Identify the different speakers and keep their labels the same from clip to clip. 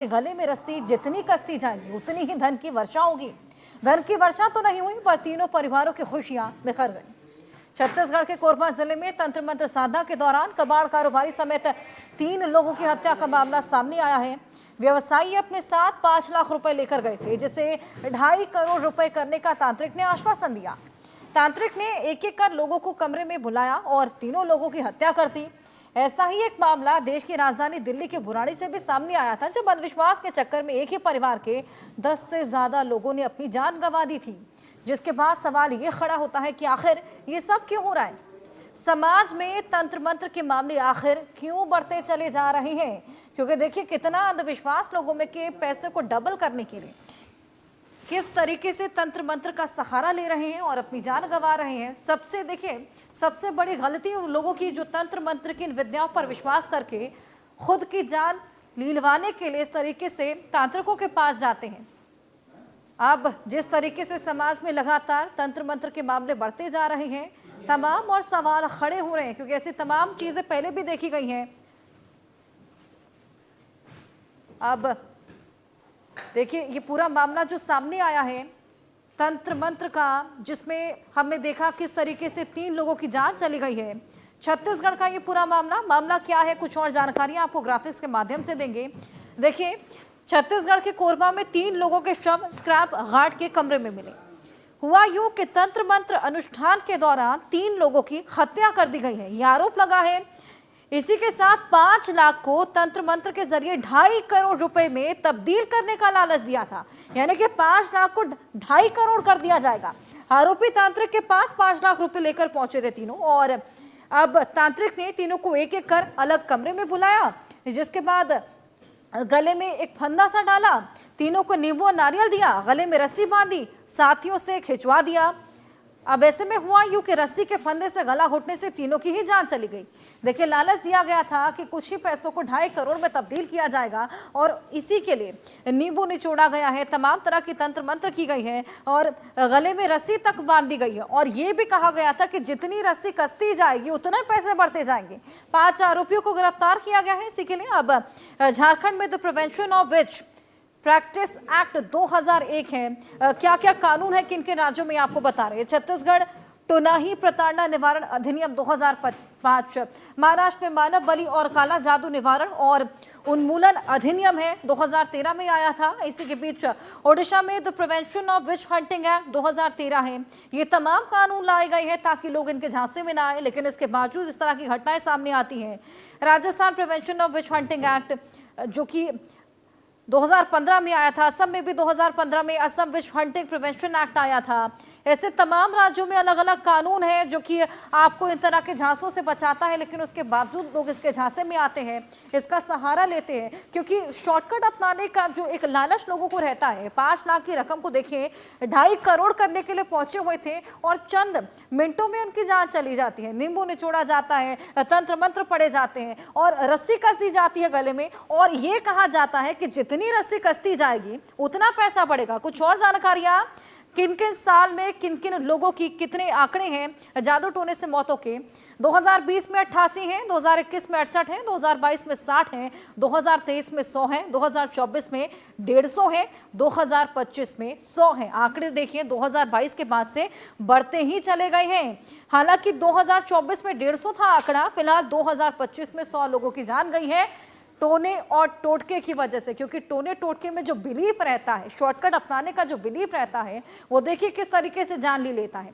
Speaker 1: गले में रस्सी जितनी कसती जाएगी उतनी ही धन की वर्षा होगी। धन की वर्षा तो नहीं हुई पर तीनों परिवारों की खुशियां बिखर गई। छत्तीसगढ़ के कोरबा जिले में तंत्र मंत्र साधना के दौरान कबाड़ कारोबारी समेत 3 लोगों की हत्या का मामला सामने आया है। व्यवसायी अपने साथ 5 लाख रुपए लेकर गए थे, जिसे 2.5 करोड़ रुपए करने का तांत्रिक ने आश्वासन दिया। तांत्रिक ने एक एक कर लोगों को कमरे में बुलाया और तीनों लोगों की हत्या कर दी। ऐसा ही एक मामला देश की राजधानी दिल्ली के बुराड़ी से भी सामने आया था, जब अंधविश्वास के चक्कर में एक ही परिवार के 10 से ज्यादा लोगों ने अपनी जान गंवा दी थी। जिसके बाद सवाल ये खड़ा होता है कि आखिर ये सब क्यों हो रहा है? समाज में तंत्र मंत्र के मामले आखिर क्यों बढ़ते चले जा रहे हैं? क्योंकि देखिए कितना अंधविश्वास लोगों में के पैसे को डबल करने के लिए किस तरीके से तंत्र मंत्र का सहारा ले रहे हैं और अपनी जान गंवा रहे हैं। सबसे बड़ी गलती उन लोगों की जो तंत्र मंत्र की इन विद्याओं पर विश्वास करके खुद की जान लीलवाने के लिए इस तरीके से तांत्रिकों के पास जाते हैं। अब जिस तरीके से समाज में लगातार तंत्र मंत्र के मामले बढ़ते जा रहे हैं, तमाम और सवाल खड़े हो रहे हैं, क्योंकि ऐसी तमाम चीजें पहले भी देखी गई हैं। अब देखिए ये पूरा मामला जो सामने आया है तंत्र मंत्र का, जिसमें हमने देखा किस तरीके से 3 लोगों की जान चली गई है। छत्तीसगढ़ का ये पूरा मामला क्या है, कुछ और जानकारी आपको ग्राफिक्स के माध्यम से देंगे। देखिए छत्तीसगढ़ के कोरबा में 3 लोगों के शव स्क्रैप यार्ड के कमरे में मिले। हुआ यूं कि तंत्र मंत्र अनुष्ठान के दौरान 3 लोगों की हत्या कर दी गई है, यह आरोप लगा है। इसी के साथ 5 लाख को तंत्र मंत्र के जरिए 2.5 करोड़ रुपए में तब्दील करने का लालच दिया था, यानी कि 5 लाख को 2.5 करोड़ कर दिया जाएगा। आरोपी तांत्रिक के पास 5 लाख रुपए लेकर पहुंचे थे तीनों, और अब तांत्रिक ने तीनों को एक एक कर अलग कमरे में बुलाया, जिसके बाद गले में एक फंदा सा डाला, तीनों को नींबू और नारियल दिया, गले में रस्सी बांधी, साथियों से खिंचवा दिया। अब ऐसे में हुआ यूं कि रस्सी के फंदे से गला घुटने से तीनों की ही जान चली गई। देखिए लालच दिया गया था कि कुछ ही पैसों को 2.5 करोड़ में तब्दील किया जाएगा, और इसी के लिए नींबू निचोड़ा गया है, तमाम तरह की तंत्र मंत्र की गई है और गले में रस्सी तक बांध दी गई है। और ये भी कहा गया था कि जितनी रस्सी कसती जाएगी उतने पैसे बढ़ते जाएंगे। 5 आरोपियों को गिरफ्तार किया गया है। इसी के लिए अब झारखंड में the prevention of which practice act 2001 है। क्या क्या कानून है किन किन राज्यों में आपको बता रहे हैं। छत्तीसगढ़ टोनाही प्रताड़ना निवारण अधिनियम 2005, महाराष्ट्र में मानव बलि और काला जादू निवारण और उन्मूलन अधिनियम है, 2013 में आया था। इसी के बीच ओडिशा में the prevention of which hunting act 2013 है। ये तमाम कानून लाए गए हैं ताकि लोग इनके झांसे में ना आए, लेकिन इसके बावजूद इस तरह की घटनाएं सामने आती हैं। Rajasthan prevention of which hunting act जो कि 2015 में आया था, असम में भी 2015 में असम विच हंटिंग प्रिवेंशन एक्ट आया था। ऐसे तमाम राज्यों में अलग अलग कानून है जो कि आपको इन तरह के झांसों से बचाता है, लेकिन उसके बावजूद लोग इसके झांसे में आते हैं, इसका सहारा लेते हैं, क्योंकि शॉर्टकट अपनाने का जो एक लालच लोगों को रहता है। 5 लाख की रकम को देखिए 2.5 करोड़ करने के लिए पहुंचे हुए थे और चंद मिनटों में उनकी जान चली जाती है। नींबू निचोड़ा जाता है, तंत्र मंत्र पड़े जाते हैं और रस्सी कस दी जाती है गले में, और ये कहा जाता है कि जितनी रस्सी कसती जाएगी उतना पैसा बढ़ेगा। कुछ और जानकारियां, किन किन साल में किन किन लोगों की कितने आंकड़े हैं जादू टोने से मौतों के। 2020 में 88 हैं, 2021 में 68 हैं, 2022 में 60 हैं, 2023 में 100 हैं, 2024 में 150 हैं, 2025 में 100 हैं। आंकड़े देखिए 2022 के बाद से बढ़ते ही चले गए हैं। हालांकि 2024 में 150 था आंकड़ा, फिलहाल 2025 में 100 लोगों की जान गई है टोने और टोटके की वजह से। क्योंकि टोने टोटके में जो बिलीफ रहता है, शॉर्टकट अपनाने का जो बिलीफ रहता है, वो देखिए किस तरीके से जान ली लेता है।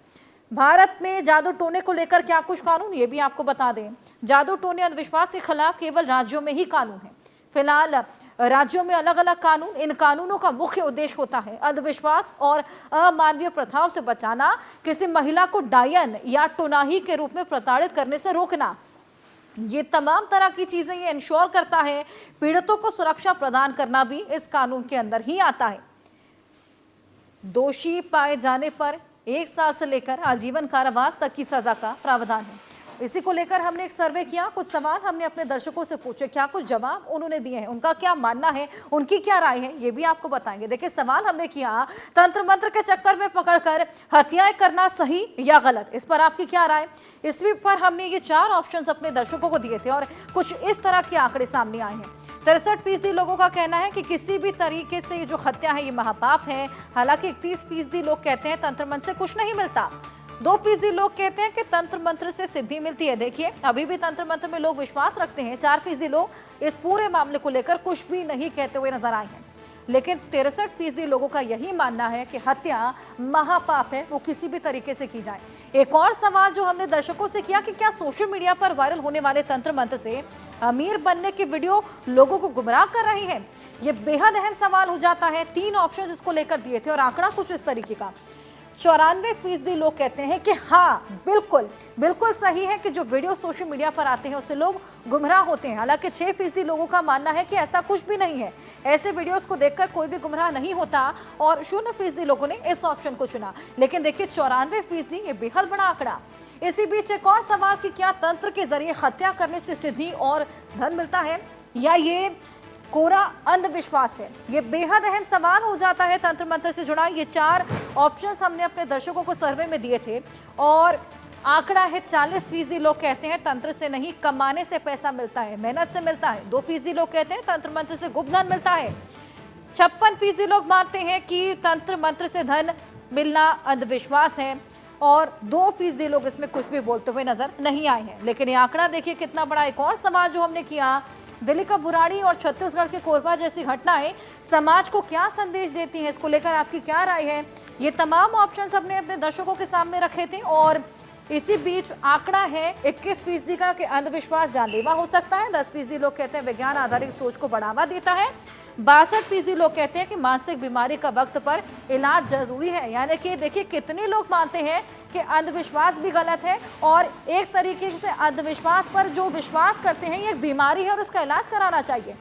Speaker 1: भारत में जादू टोने को लेकर क्या कुछ कानून, ये भी आपको बता दें। जादू टोने अंधविश्वास के खिलाफ केवल राज्यों में ही कानून है। फिलहाल राज्यों में अलग अलग कानून, इन कानूनों का मुख्य उद्देश्य होता है अंधविश्वास और अमानवीय प्रथाओं से बचाना, किसी महिला को डायन या टोनाही के रूप में प्रताड़ित करने से रोकना। ये तमाम तरह की चीजें ये इंश्योर करता है। पीड़ितों को सुरक्षा प्रदान करना भी इस कानून के अंदर ही आता है। दोषी पाए जाने पर 1 साल से लेकर आजीवन कारावास तक की सजा का प्रावधान है। इसी को लेकर हमने एक सर्वे किया, कुछ सवाल हमने अपने दर्शकों से पूछे, क्या कुछ जवाब उन्होंने दिए हैं, उनका क्या मानना है, उनकी क्या राय है, ये भी आपको बताएंगे। देखिए सवाल हमने किया, तंत्र मंत्र के चक्कर में पकड़कर हत्याएं करना सही या गलत, इस पर आपकी क्या राय। इस पर हमने ये 4 ऑप्शंस अपने दर्शकों को दिए थे और कुछ इस तरह के आंकड़े सामने आए हैं। 63% लोगों का कहना है कि किसी भी तरीके से ये जो हत्या है ये महापाप है। हालांकि 31% लोग कहते हैं तंत्र मंत्र से कुछ नहीं मिलता। 2% लोग कहते हैं कि तंत्र मंत्र से सिद्धि मिलती है। देखिए अभी भी तंत्र मंत्र में लोग विश्वास रखते हैं। 4% लोग इस पूरे मामले को लेकर कुछ भी नहीं कहते हुए नजर आए हैं। लेकिन 63% लोगों का यही मानना है कि हत्या महापाप है, वो किसी भी तरीके से की जाए। एक और सवाल जो हमने दर्शकों से किया कि क्या सोशल मीडिया पर वायरल होने वाले तंत्र मंत्र से अमीर बनने की वीडियो लोगों को गुमराह कर रही है? ये बेहद अहम सवाल हो जाता है। 3 ऑप्शन इसको लेकर दिए थे और आंकड़ा कुछ इस तरीके का। 94% लोग कहते हैं कि हाँ बिल्कुल सही है कि जो वीडियो सोशल मीडिया पर आते हैं उससे लोग गुमराह होते हैं। हालांकि 6% लोगों का मानना है कि ऐसा कुछ भी नहीं है, ऐसे वीडियोस को देखकर कोई भी गुमराह नहीं होता। और 0% लोगों ने इस ऑप्शन को चुना। लेकिन देखिए 94% ये बेहद बड़ा आंकड़ा। इसी बीच एक और सवाल कि क्या तंत्र के जरिए हत्या करने से सिद्धि और धन मिलता है या ये कोरा अंधविश्वास है? ये बेहद अहम सवाल हो जाता है तंत्र मंत्र से जुड़ा। ये 4 ऑप्शंस हमने अपने दर्शकों को सर्वे में दिए थे और आंकड़ा है 40% लोग कहते हैं तंत्र से नहीं, कमाने से पैसा मिलता है, मेहनत से मिलता है। 2% लोग कहते हैं तंत्र मंत्र से गुप्त धन मिलता है। 56% लोग मानते हैं कि तंत्र मंत्र से धन मिलना अंधविश्वास है और 2% लोग इसमें कुछ भी बोलते हुए नजर नहीं आए हैं। लेकिन ये आंकड़ा देखिए कितना बड़ा। एक और सवाल जो हमने किया, दिल्ली का बुराड़ी और छत्तीसगढ़ के कोरबा जैसी घटनाएं समाज को क्या संदेश देती हैं, इसको लेकर आपकी क्या राय है? ये तमाम ऑप्शंस हमने अपने दर्शकों के सामने रखे थे। और इसी बीच आंकड़ा है 21% का कि अंधविश्वास जानलेवा हो सकता है। 10% लोग कहते हैं विज्ञान आधारित सोच को बढ़ावा देता है। 62% लोग कहते हैं कि मानसिक बीमारी का वक्त पर इलाज जरूरी है। यानी कि देखिए कितने लोग मानते हैं कि अंधविश्वास भी गलत है और एक तरीके से अंधविश्वास पर जो विश्वास करते हैं ये एक बीमारी है और उसका इलाज कराना चाहिए।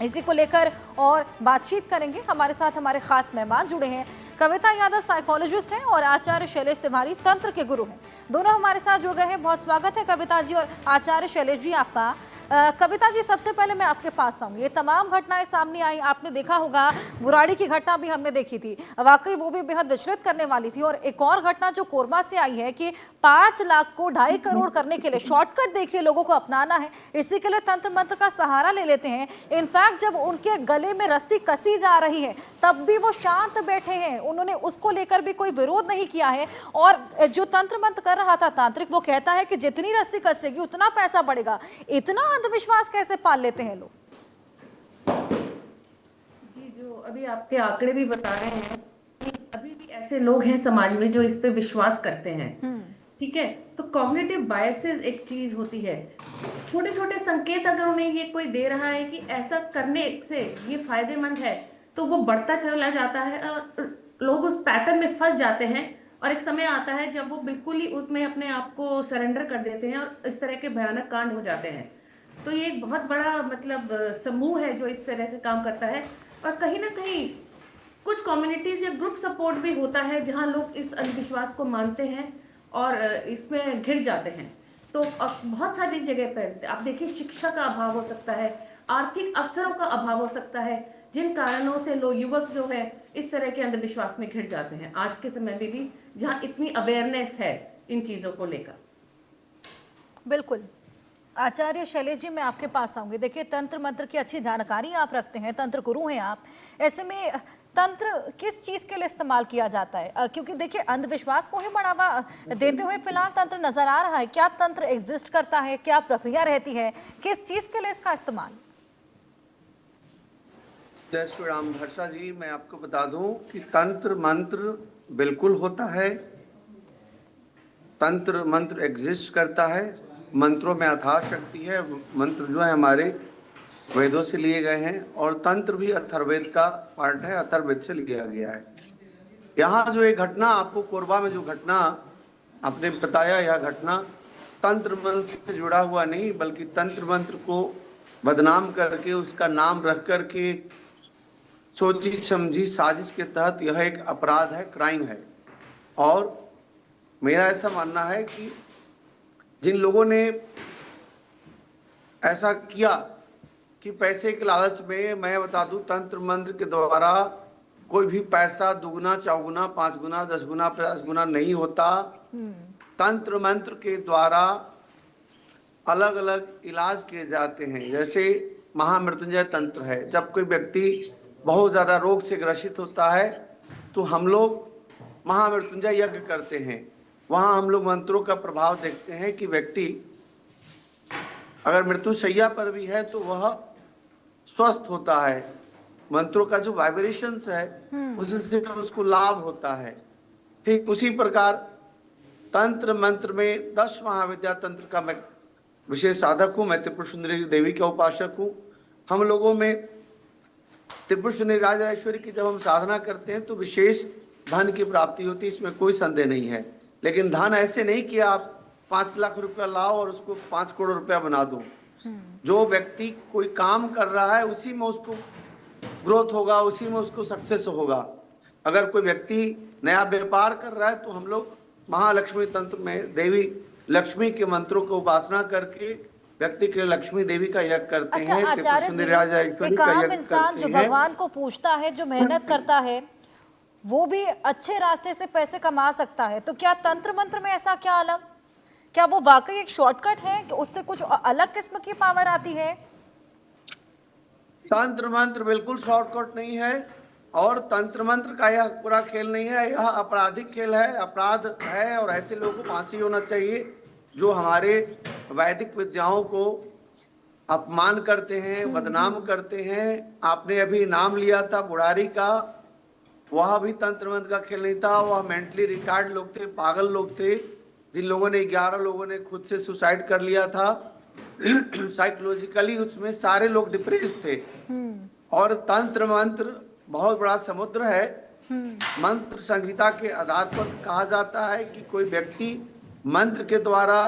Speaker 1: इसी को लेकर और बातचीत करेंगे। हमारे साथ हमारे खास मेहमान जुड़े हैं। कविता यादव साइकोलॉजिस्ट हैं और आचार्य शैलेश तिवारी तंत्र के गुरु हैं। दोनों हमारे साथ जुड़ गए हैं। बहुत स्वागत है कविता जी और आचार्य शैलेश जी आपका। कविता जी सबसे पहले मैं आपके पास आऊँ। ये तमाम घटनाएं सामने आई, आपने देखा होगा बुराड़ी की घटना भी हमने देखी थी, वाकई वो भी बेहद विचलित करने वाली थी। और एक और घटना जो कोरबा से आई है कि 5 लाख को 2.5 करोड़ करने के लिए शॉर्टकट देखिए लोगों को अपनाना है, इसी के लिए तंत्र मंत्र का सहारा ले लेते हैं। इनफैक्ट जब उनके गले में रस्सी कसी जा रही है तब भी वो शांत बैठे हैं, उन्होंने उसको लेकर भी कोई विरोध नहीं किया है। और जो तंत्र मंत्र कर रहा था तांत्रिक, वो कहता है कि जितनी रस्सी कसेगी उतना पैसा बढ़ेगा। इतना अंधविश्वास कैसे पाल लेते हैं लोग?
Speaker 2: जी, जो अभी आपके आंकड़े भी बता रहे हैं कि अभी भी ऐसे लोग हैं समाज में जो इस पे विश्वास करते हैं। ठीक है, तो कॉग्निटिव बायसेस एक चीज होती है। छोटे छोटे संकेत अगर उन्हें ये कोई दे रहा है कि ऐसा करने से ये फायदेमंद है, तो वो बढ़ता चला जाता है और लोग उस पैटर्न में फंस जाते हैं। और एक समय आता है जब वो बिल्कुल ही उसमें अपने आप को सरेंडर कर देते हैं और इस तरह के भयानक कांड हो जाते हैं। तो ये एक बहुत बड़ा मतलब समूह है जो इस तरह से काम करता है। और कहीं ना कहीं कुछ कम्युनिटीज या ग्रुप सपोर्ट भी होता है जहां लोग इस अंधविश्वास को मानते हैं और इसमें घिर जाते हैं। तो बहुत सारी जगह पर आप देखिए शिक्षा का अभाव हो सकता है, आर्थिक अवसरों का अभाव हो सकता है, जिन कारणों से लोग युवक जो है इस तरह के अंधविश्वास में घिर जाते हैं आज के समय में भी, जहां इतनी अवेयरनेस है इन चीजों को लेकर।
Speaker 1: बिल्कुल। आचार्य शैलेश जी मैं आपके पास आऊंगी। देखिए तंत्र मंत्र की अच्छी जानकारी आप रखते हैं, तंत्र गुरु हैं आप, ऐसे में तंत्र किस चीज के लिए इस्तेमाल किया जाता है? क्योंकि देखिए अंधविश्वास को ही बढ़ावा देते हुए फिलहाल तंत्र नजर आ रहा है। क्या तंत्र एग्जिस्ट करता है, क्या प्रक्रिया रहती है, किस चीज के लिए इसका इस्तेमाल?
Speaker 3: जय श्री राम। हर्षा जी, मैं आपको बता दूं कि तंत्र मंत्र बिल्कुल होता है, तंत्र मंत्र एग्जिस्ट करता है, मंत्रों में अथाह शक्ति है। मंत्र जो है हमारे वेदों से लिए गए हैं और तंत्र भी अथर्ववेद का पार्ट है, अथर्ववेद से लिया गया है। यहाँ जो एक घटना आपको कोरबा में जो घटना आपने बताया, यह घटना तंत्र मंत्र से जुड़ा हुआ नहीं बल्कि तंत्र मंत्र को बदनाम करके उसका नाम रख करके सोची समझी साजिश के तहत यह एक अपराध है, क्राइम है। और मेरा ऐसा मानना है कि जिन लोगों ने ऐसा किया कि पैसे के लालच में, मैं बता दूं तंत्र मंत्र के द्वारा कोई भी पैसा दुगुना, चौगुना, 5 गुना, 10 गुना, 50 गुना नहीं होता। तंत्र मंत्र के द्वारा अलग अलग इलाज किए जाते हैं। जैसे महामृत्युंजय तंत्र है। जब कोई व्यक्ति बहुत ज्यादा रोग से ग्रसित होता है तो हम लोग महामृत्युंजय यज्ञ करते हैं। वहां हम लोग मंत्रों का प्रभाव देखते हैं कि व्यक्ति अगर मृत्युशैया पर भी है तो वह स्वस्थ होता है। मंत्रों का जो वाइब्रेशंस है उससे उसको लाभ होता है। ठीक उसी प्रकार तंत्र मंत्र में 10 महाविद्या तंत्र का मैं विशेष साधक हूँ। मैं त्रिपुर सुंदरी देवी का उपासक हूँ। हम लोगों में त्रिपुर सुंदरी राजराजेश्वरी की जब हम साधना करते हैं तो विशेष धन की प्राप्ति होती है, इसमें कोई संदेह नहीं है। लेकिन धन ऐसे नहीं कि आप 5 लाख रुपया लाओ और उसको 5 करोड़ रुपया बना दो। जो व्यक्ति कोई काम कर रहा है उसी में उसको ग्रोथ होगा, उसी में उसको सक्सेस होगा। अगर कोई व्यक्ति नया व्यापार कर रहा है तो हम लोग महालक्ष्मी तंत्र में देवी लक्ष्मी के मंत्रों को उपासना करके व्यक्ति के लक्ष्मी देवी का यज्ञ करते
Speaker 1: अच्छा
Speaker 3: हैं।
Speaker 1: आचार्य जी, एक आम इंसान जो भगवान को पूजता है, जो मेहनत करता है, वो भी अच्छे रास्ते से पैसे कमा सकता है। तो क्या तंत्र मंत्र में ऐसा क्या अलग, क्या वो वाकई एक शॉर्टकट है कि उससे कुछ अलग किस्म की पावर आती है?
Speaker 3: तंत्र मंत्र बिल्कुल शॉर्टकट नहीं है और तंत्र मंत्र का यह पूरा खेल नहीं है। यह आपराधिक खेल है, अपराध है और ऐसे लोगों को फांसी होना चाहिए जो हमारे वैदिक विद्याओं को अपमान करते हैं, बदनाम करते हैं। आपने अभी नाम लिया था बुढ़ारी का, वह भी तंत्र मंत्र का खेल नहीं था। वह मेंटली रिटार्ड लोग थे, पागल लोग थे, जिन लोगों ने 11 लोगों ने खुद से सुसाइड कर लिया था। साइकोलॉजिकली उसमें सारे लोग डिप्रेस थे। और तंत्र मंत्र बहुत बड़ा समुद्र है। मंत्र संहिता के आधार पर कहा जाता है कि कोई व्यक्ति मंत्र के द्वारा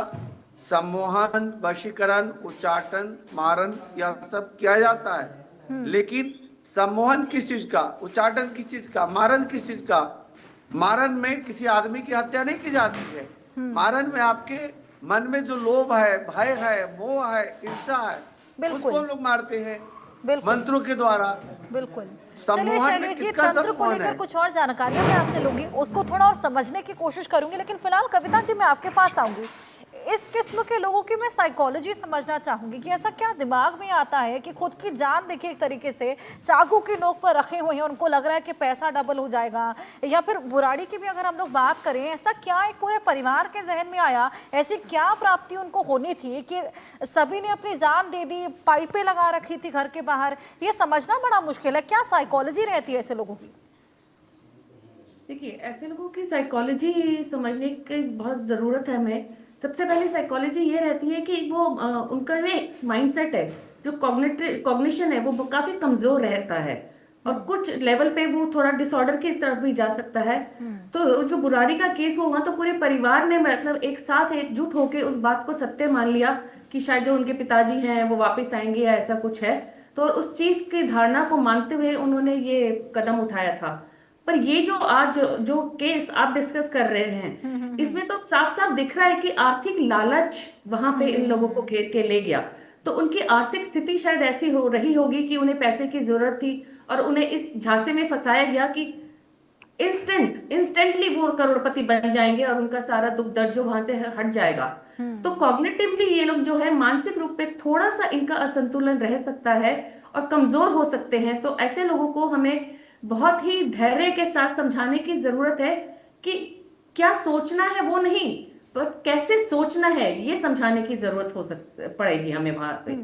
Speaker 3: सम्मोहन, वशीकरण, उच्चाटन, मारन यह सब किया जाता है। लेकिन सम्मोहन किस चीज का, उच्चाटन किस चीज का, मारन किस चीज का? मारन में किसी आदमी की हत्या नहीं की जाती है। मारन में आपके मन में जो लोभ है, भय है, मोह है, ईर्ष्या है, उसको हम लोग मारते हैं मंत्रों के द्वारा।
Speaker 1: बिल्कुल।
Speaker 3: चलिए
Speaker 1: शैलेश जी, तंत्र को लेकर कुछ और जानकारियां मैं आपसे लूंगी, उसको थोड़ा और समझने की कोशिश करूंगी। लेकिन फिलहाल कविता जी मैं आपके पास आऊंगी। इस किस्म के लोगों की मैं साइकोलॉजी समझना चाहूंगी कि ऐसा क्या दिमाग में आता है कि खुद की जान देखिए एक तरीके से चाकू की नोक पर रखे हुए हैं, उनको लग रहा है कि पैसा डबल हो जाएगा। या फिर बुराड़ी की भी अगर हम लोग बात करें, ऐसा क्या एक पूरे परिवार के जहन में आया, ऐसी क्या प्राप्ति उनको होनी थी कि सभी ने अपनी जान दे दी, पाइपें लगा रखी थी घर के बाहर? ये समझना बड़ा मुश्किल है। क्या साइकोलॉजी रहती है ऐसे लोगों की?
Speaker 2: देखिए, ऐसे लोगों की साइकोलॉजी समझने की बहुत ज़रूरत है हमें। सबसे पहले साइकोलॉजी ये रहती है कि वो उनका जो माइंडसेट है, जो कॉग्निशन है, वो काफ़ी कमज़ोर रहता है और कुछ लेवल पे वो थोड़ा डिसऑर्डर की तरफ भी जा सकता है। तो जो बुराड़ी का केस हुआ तो पूरे परिवार ने मतलब एक साथ एकजुट होकर उस बात को सत्य मान लिया कि शायद जो उनके पिताजी हैं वो वापस आएंगे या ऐसा कुछ है। तो उस चीज़ की धारणा को मानते हुए उन्होंने ये कदम उठाया था। पर ये जो आज जो केस आप डिस्कस कर रहे हैं, इसमें तो साफ साफ दिख रहा है कि आर्थिक लालच वहां पे इन लोगों को घेर के ले गया। तो उनकी आर्थिक स्थिति शायद ऐसी हो रही होगी कि उन्हें पैसे की जरूरत थी और उन्हें इस झांसे में फंसाया गया कि इंस्टेंटली वो करोड़पति बन जाएंगे और उनका सारा दुख दर्द जो वहां से हट जाएगा। तो कॉग्निटिवली ये लोग जो है मानसिक रूप पे थोड़ा सा इनका असंतुलन रह सकता है और कमजोर हो सकते हैं। तो ऐसे लोगों को हमें बहुत ही धैर्य के साथ समझाने की जरूरत है कि क्या सोचना है वो नहीं, पर कैसे सोचना है ये समझाने की जरूरत पड़ेगी हमें वहां पे।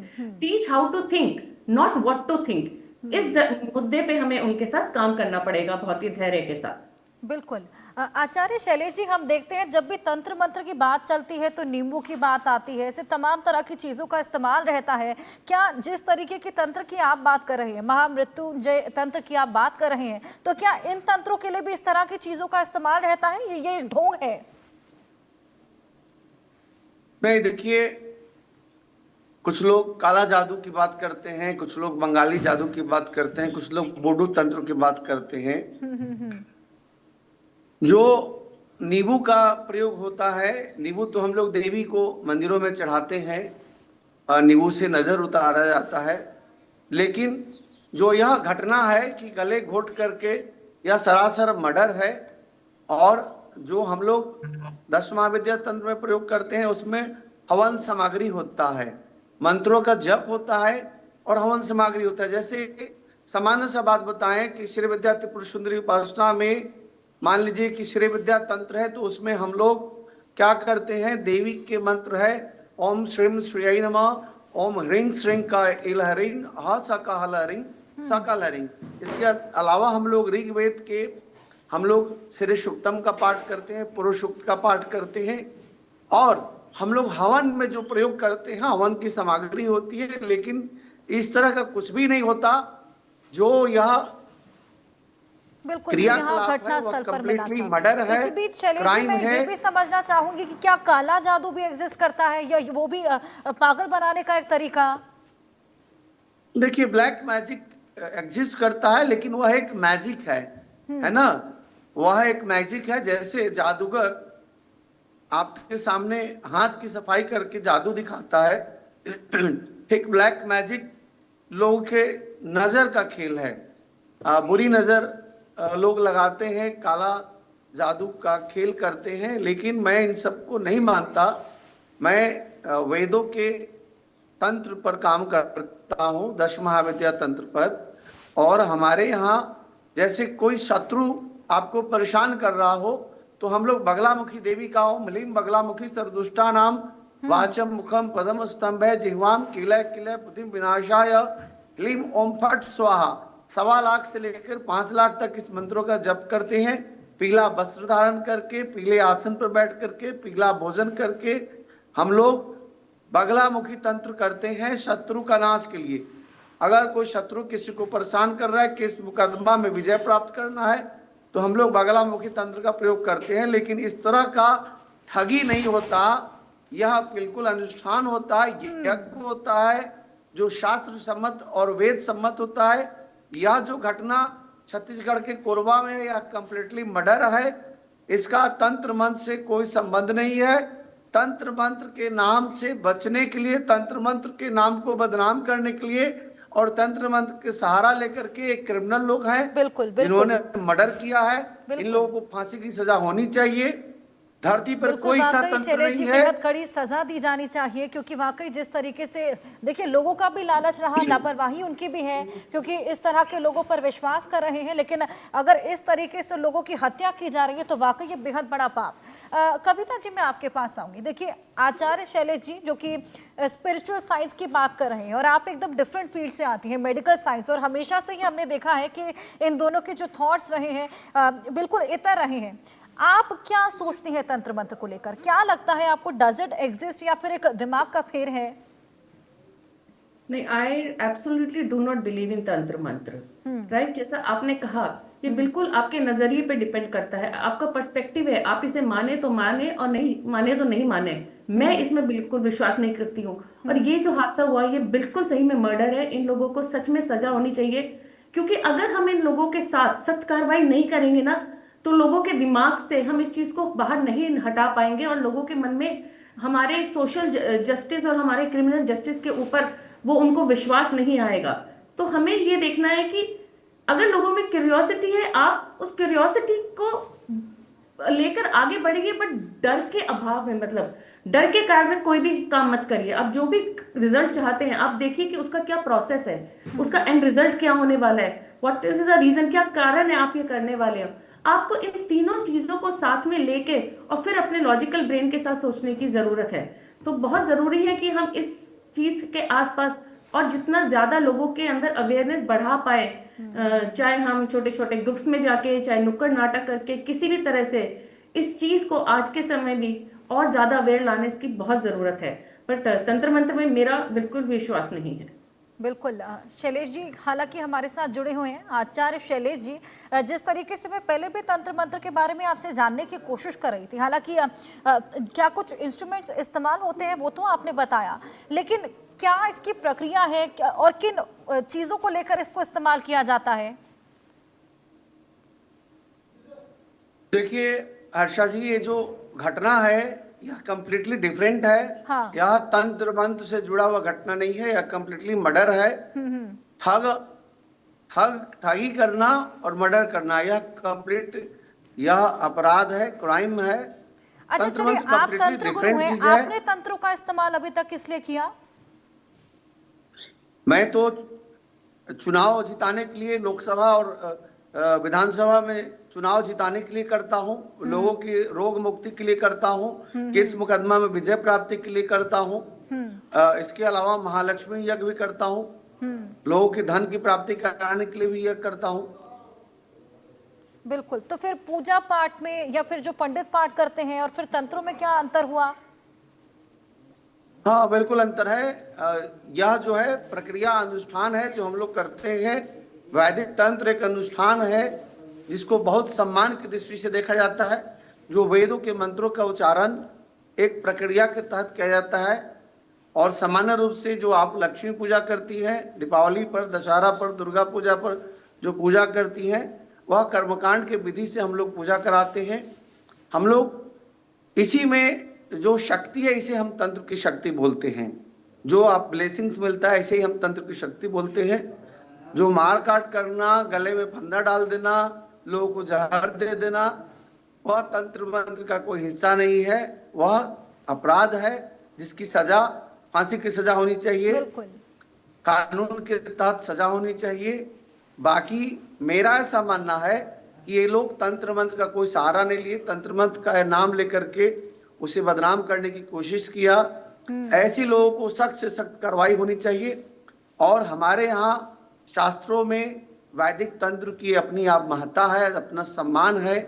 Speaker 2: Teach how to think, not what to think. इस मुद्दे पे हमें उनके साथ काम करना पड़ेगा बहुत ही धैर्य के साथ।
Speaker 1: बिल्कुल। आचार्य शैलेश जी, हम देखते हैं जब भी तंत्र मंत्र की बात चलती है तो नींबू की बात आती है, ऐसे तमाम तरह की चीज़ों का इस्तेमाल रहता है। क्या जिस तरीके की तंत्र की आप बात कर रहे हैं, महामृत्युंजय तंत्र की आप बात कर रहे हैं, तो क्या इन तंत्रों के लिए भी इस तरह की चीज़ों का इस्तेमाल रहता है? ये एक ढोंग है?
Speaker 3: नहीं, देखिए, कुछ लोग काला जादू की बात करते हैं, कुछ लोग बंगाली जादू की बात करते हैं, कुछ लोग वुडू तंत्र की बात करते हैं। जो नींबू का प्रयोग होता है, नींबू तो हम लोग देवी को मंदिरों में चढ़ाते हैं और नींबू से नजर उतारा जाता है। लेकिन जो यह घटना है कि गले घोट करके यह सरासर मर्डर है। और जो हम लोग 10 महाविद्या तंत्र में प्रयोग करते हैं उसमें हवन सामग्री होता है, मंत्रों का जप होता है और हवन सामग्री होता है। जैसे सामान्य सा बात बताएं कि श्री विद्या त्रिपुर सुंदरी उपासना में मान लीजिए कि श्री विद्या तंत्र है, तो उसमें हम लोग क्या करते हैं, देवी के मंत्र है ओम श्रीम श्रेय नमः, ओम ह्रीं श्रीं का इलहरिं हा सका हलरिं सकल हरिं। इसके अलावा हम लोग ऋग्वेद के हम लोग श्री सूक्तम का पाठ करते हैं, पुरुष सूक्त का पाठ करते हैं, और हम लोग हवन में जो प्रयोग करते हैं हवन की सामग्री होती है, लेकिन इस तरह का कुछ भी नहीं होता। जो यह
Speaker 1: बिल्कुल जो यहाँ
Speaker 3: क्रियाकलाप है
Speaker 1: घटना
Speaker 3: वह
Speaker 1: स्थल पर मिला
Speaker 3: कंप्लीटली
Speaker 1: था।
Speaker 3: मर्डर है,
Speaker 1: इसी बीच चलिए जी,
Speaker 3: क्राइम
Speaker 1: मैं ये
Speaker 3: है।
Speaker 1: भी समझना चाहूंगी कि क्या काला जादू भी एग्जिस्ट करता है या वो भी पागल बनाने का एक तरीका?
Speaker 3: देखिए ब्लैक मैजिक एग्जिस्ट करता है, लेकिन वह एक मैजिक है ना, वह एक मैजिक है। जैसे जादूगर आपके सामने हाथ की सफाई करके जादू दिखाता है, ठीक ब्लैक मैजिक लोगों के नजर का खेल है। बुरी नजर लोग लगाते हैं, काला जादू का खेल करते हैं, लेकिन मैं इन सबको नहीं मानता। मैं वेदों के तंत्र पर काम करता हूँ, 10 महाविद्या तंत्र पर, और हमारे यहाँ जैसे कोई शत्रु आपको परेशान कर रहा हो तो हम लोग बगलामुखी देवी का ओम ह्लीं बगलामुखी सर्वदुष्टा नाम वाचम मुखम पदम स्तंभे जिह्वाम किलय किलय बुद्धिम विनाशाय ह्लीं ओम फट स्वाहा। 1.25 लाख से लेकर 5 लाख तक इस मंत्रों का जप करते हैं, पीला वस्त्र धारण करके, पीले आसन पर बैठ करके, पीला भोजन करके हम लोग बगलामुखी तंत्र करते हैं शत्रु का नाश के लिए। अगर कोई शत्रु किसी को परेशान कर रहा है, किस मुकदमा में विजय प्राप्त करना है, तो हम लोग बगलामुखी तंत्र का प्रयोग करते हैं। लेकिन इस तरह का ठगी नहीं होता, यह बिल्कुल अनुष्ठान होता है, यज्ञ होता है जो शास्त्र सम्मत और वेद सम्मत होता है। यह जो घटना छत्तीसगढ़ के कोरबा में, यह कंप्लीटली मर्डर है। इसका तंत्र मंत्र से कोई संबंध नहीं है। तंत्र मंत्र के नाम से बचने के लिए, तंत्र मंत्र के नाम को बदनाम करने के लिए और तंत्र मंत्र के सहारा लेकर के एक क्रिमिनल लोग हैं
Speaker 1: बिल्कुल
Speaker 3: जिन्होंने मर्डर किया है। इन लोगों को फांसी की सजा होनी चाहिए। धरती पर कोई सा तंत्र नहीं है।
Speaker 1: बेहद कड़ी सजा दी जानी चाहिए, क्योंकि वाकई जिस तरीके से देखिए लोगों का भी लालच रहा, लापरवाही उनकी भी है, क्योंकि इस तरह के लोगों पर विश्वास कर रहे हैं। लेकिन अगर इस तरीके से लोगों की हत्या की जा रही है तो वाकई ये बेहद बड़ा पाप। कविता जी मैं आपके पास आऊंगी। देखिए आचार्य शैलेश जी जो कि स्पिरिचुअल साइंस की बात कर रहे हैं और आप एकदम डिफरेंट फील्ड से आती हैं, मेडिकल साइंस, और हमेशा से ही हमने देखा है कि इन दोनों के जो थॉट्स रहे हैं बिल्कुल इतर रहे हैं। आप क्या सोचती हैं तंत्र मंत्र को लेकर? क्या लगता है आपको, डज इट एग्जिस्ट या फिर एक दिमाग का फेर है?
Speaker 2: नहीं, I absolutely do not believe in तंत्र मंत्र, राइट। जैसा आपने कहा ये बिल्कुल आपके नजरिए पे डिपेंड करता है, आपका पर्सपेक्टिव है, आप इसे माने तो माने और नहीं माने तो नहीं माने। मैं इसमें बिल्कुल विश्वास नहीं करती हूँ। और ये जो हादसा हुआ ये बिल्कुल सही में मर्डर है। इन लोगों को सच में सजा होनी चाहिए, क्योंकि अगर हम इन लोगों के साथ सख्त कार्रवाई नहीं करेंगे ना, तो लोगों के दिमाग से हम इस चीज को बाहर नहीं हटा पाएंगे और लोगों के मन में हमारे सोशल जस्टिस और हमारे क्रिमिनल जस्टिस के ऊपर वो उनको विश्वास नहीं आएगा। तो हमें ये देखना है कि अगर लोगों में क्यूरियोसिटी है, आप उस क्यूरियोसिटी को लेकर आगे बढ़िए, बट डर के अभाव में, मतलब डर के कारण कोई भी काम मत करिए। आप जो भी रिजल्ट चाहते हैं आप देखिए कि उसका क्या प्रोसेस है, उसका एंड रिजल्ट क्या होने वाला है, व्हाट इज द रीजन, क्या कारण है आप ये करने वाले हो। आपको इन तीनों चीजों को साथ में लेके और फिर अपने लॉजिकल ब्रेन के साथ सोचने की जरूरत है। तो बहुत जरूरी है कि हम इस चीज के आसपास और जितना ज्यादा लोगों के अंदर अवेयरनेस बढ़ा पाए, चाहे हम छोटे छोटे ग्रुप्स में जाके, चाहे नुक्कड़ नाटक करके, किसी भी तरह से इस चीज को आज के समय भी और ज्यादा अवेयर लाने की बहुत जरूरत है। बट तंत्र मंत्र में मेरा बिल्कुल विश्वास नहीं है।
Speaker 1: बिल्कुल शैलेश जी हालांकि हमारे साथ जुड़े हुए हैं, आचार्य शैलेश जी। जिस तरीके से मैं पहले भी तंत्र मंत्र के बारे में आपसे जानने की कोशिश कर रही थी, हालांकि क्या कुछ इंस्ट्रूमेंट्स इस्तेमाल होते हैं वो तो आपने बताया, लेकिन क्या इसकी प्रक्रिया है और किन चीजों को लेकर इसको इस्तेमाल किया जाता है?
Speaker 3: देखिए हर्षा जी, ये जो घटना है यह कंप्लीटली डिफरेंट है।
Speaker 1: हाँ।
Speaker 3: यह तंत्र मंत्र से जुड़ा हुआ घटना नहीं है, यह कंप्लीटली मर्डर है। ठगी करना और मर्डर करना यह कंप्लीट, यह अपराध है, क्राइम है।
Speaker 1: अच्छा चलिए, आप तंत्र गुरु हैं, आपने तंत्रों का इस्तेमाल अभी तक किस लिए किया?
Speaker 3: मैं तो चुनाव जिताने के लिए लोकसभा और विधानसभा में चुनाव जिताने के लिए करता हूँ, लोगों की रोग मुक्ति के लिए करता हूँ, केस मुकदमा में विजय प्राप्ति के लिए करता हूँ। इसके अलावा महालक्ष्मी यज्ञ भी करता हूँ, लोगों के धन की प्राप्ति कराने के लिए भी यज्ञ करता हूँ।
Speaker 1: बिल्कुल। तो फिर पूजा पाठ में या फिर जो पंडित पाठ करते हैं और फिर तंत्रों में क्या अंतर हुआ?
Speaker 3: हाँ, बिल्कुल अंतर है। यह जो है प्रक्रिया अनुष्ठान है जो हम लोग करते हैं। वैदिक तंत्र एक अनुष्ठान है जिसको बहुत सम्मान की दृष्टि से देखा जाता है। जो वेदों के मंत्रों का उच्चारण एक प्रक्रिया के तहत किया जाता है और सामान्य रूप से जो आप लक्ष्मी पूजा करती हैं, दीपावली पर, दशहरा पर, दुर्गा पूजा पर जो पूजा करती हैं, वह कर्मकांड के विधि से हम लोग पूजा कराते हैं। हम लोग इसी में जो शक्ति है इसे हम तंत्र की शक्ति बोलते हैं। जो आप ब्लेसिंग्स मिलता है इसे ही हम तंत्र की शक्ति बोलते हैं। जो मार काट करना, गले में फंदा डाल देना, लोगों को जहर दे देना, वह तंत्र मंत्र का कोई हिस्सा नहीं है। वह अपराध है जिसकी सजा फांसी की सजा होनी चाहिए, कानून के तहत सजा होनी चाहिए। बाकी मेरा ऐसा मानना है कि ये लोग तंत्र मंत्र का कोई सहारा नहीं लिए, तंत्र मंत्र का नाम लेकर के उसे बदनाम करने की कोशिश किया। ऐसी लोगों को सख्त से सख्त कार्रवाई होनी चाहिए। और हमारे यहाँ शास्त्रों में वैदिक तंत्र की अपनी आप महत्ता है, अपना सम्मान है।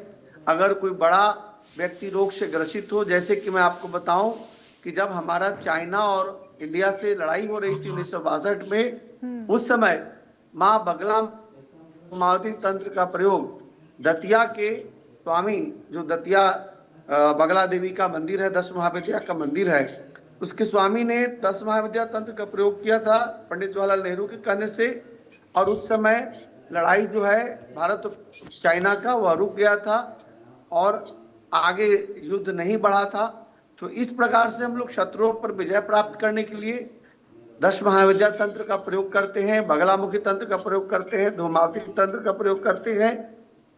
Speaker 3: अगर कोई बड़ा व्यक्ति रोग से ग्रसित हो, जैसे कि मैं आपको बताऊं कि जब हमारा चाइना और इंडिया से लड़ाई हो रही थी 1962 में, उस समय माँ बगला मावती तंत्र का प्रयोग दतिया के स्वामी, जो दतिया बगला देवी का मंदिर है, 10 महाविद्या का मंदिर है, उसके स्वामी ने 10 महाविद्या तंत्र का प्रयोग किया था पंडित जवाहरलाल नेहरू के कहने से। और उस समय लड़ाई जो है भारत और चाइना का वह रुक गया था और आगे युद्ध नहीं बढ़ा था। तो इस प्रकार से हम लोग शत्रुओं पर विजय प्राप्त करने के लिए 10 महाविद्या तंत्र का प्रयोग करते हैं, बगलामुखी तंत्र का प्रयोग करते हैं, धूमावती तंत्र का प्रयोग करते हैं।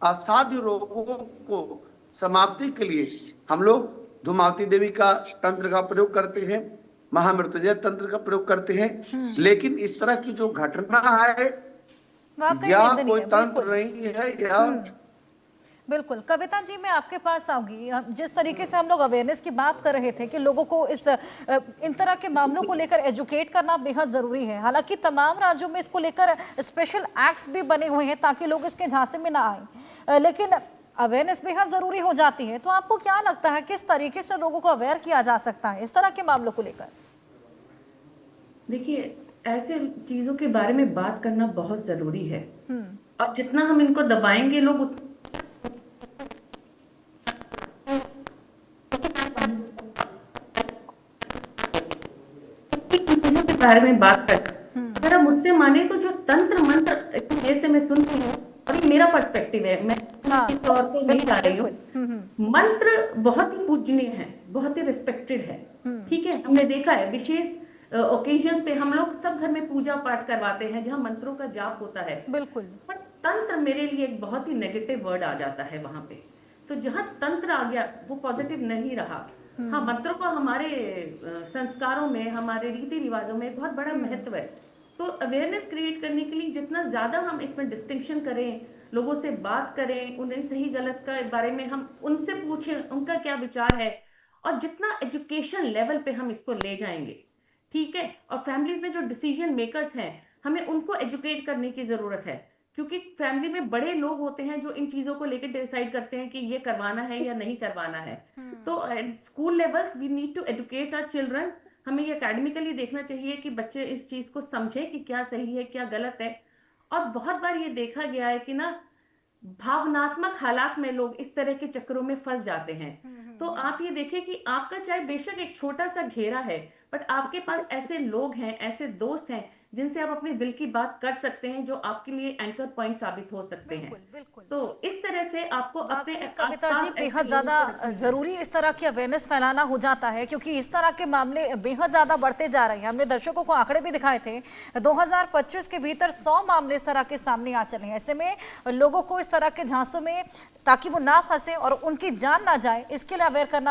Speaker 3: असाध्य रोगों को समाप्ति के लिए हम लोग धूमावती देवी का तंत्र का प्रयोग करते हैं, महामृत्युंजय तंत्र का प्रयोग करते हैं। लेकिन इस तरह की जो घटना है यह कोई तंत्र नहीं है, यह
Speaker 1: बिल्कुल। कविता जी, मैं आपके पास आऊंगी। जिस तरीके से हम लोग अवेयरनेस की बात कर रहे थे कि लोगों को इन तरह के मामलों को लेकर एजुकेट करना बेहद जरूरी है। हालांकि तमाम राज्यों में इसको लेकर स्पेशल एक्ट्स भी बने हुए हैं ताकि लोग इसके झांसे में ना आए, लेकिन अवेयरनेस बेहद जरूरी हो जाती है। तो आपको क्या लगता है किस तरीके से लोगों को अवेयर किया जा सकता है इस तरह के मामलों को लेकर?
Speaker 2: देखिए, ऐसे चीजों के बारे में बात करना बहुत जरूरी है। और जितना हम इनको दबाएंगे लोग चीजों के बारे में बात करते हैं। अगर हम मुझसे माने तो जो तंत्र मंत्र देर से मैं सुनती हूँ, और ये मेरा पर्सपेक्टिव है, मैं तौर पर नहीं जा रही हूँ। मंत्र बहुत ही पूजनीय है, बहुत ही रिस्पेक्टेड है, ठीक है। हमने देखा है विशेष ओकेजन्स पे हम लोग सब घर में पूजा पाठ करवाते हैं जहाँ मंत्रों का जाप होता है।
Speaker 1: बिल्कुल।
Speaker 2: पर तंत्र मेरे लिए एक बहुत ही नेगेटिव वर्ड आ जाता है वहां पे। तो जहाँ तंत्र आ गया वो पॉजिटिव नहीं रहा। हाँ, मंत्रों का हमारे संस्कारों में, हमारे रीति रिवाजों में एक बहुत बड़ा महत्व है। तो अवेयरनेस क्रिएट करने के लिए जितना ज्यादा हम इसमें डिस्टिंक्शन करें, लोगों से बात करें, उन्हें सही गलत का बारे में हम उनसे पूछें उनका क्या विचार है, और जितना एजुकेशन लेवल पे हम इसको ले जाएंगे, ठीक है। और फैमिलीज में जो डिसीजन मेकर्स हैं, हमें उनको एजुकेट करने की जरूरत है, क्योंकि फैमिली में बड़े लोग होते हैं जो इन चीजों को लेकर डिसाइड करते हैं कि ये करवाना है या नहीं करवाना है। तो school levels we need to educate our children. हमें ये एकेडमिकली देखना चाहिए कि बच्चे इस चीज को समझे कि क्या सही है क्या गलत है। और बहुत बार ये देखा गया है कि ना भावनात्मक हालात में लोग इस तरह के चक्करों में फंस जाते हैं। तो आप ये देखें कि आपका चाहे बेशक एक छोटा सा घेरा है, बट आपके पास ऐसे लोग हैं, ऐसे दोस्त हैं जिनसे आप अपने दिल की बात कर सकते हैं, जो आपके लिए एंकर पॉइंट साबित हो सकते हैं।
Speaker 1: बिल्कुल।
Speaker 2: तो इस तरह से आपको अपने
Speaker 1: कविता जी बेहद ज्यादा जरूरी इस तरह की अवेयरनेस फैलाना हो जाता है, क्योंकि इस तरह के मामले बेहद ज्यादा बढ़ते जा रहे हैं। हमने दर्शकों को आंकड़े भी दिखाए थे, 2025 के भीतर 100 मामले इस तरह के सामने आ चले हैं। ऐसे में लोगों को इस तरह के झांसों में, ताकि वो ना फंसे और उनकी जान ना जाए, इसके लिए अवेयर करना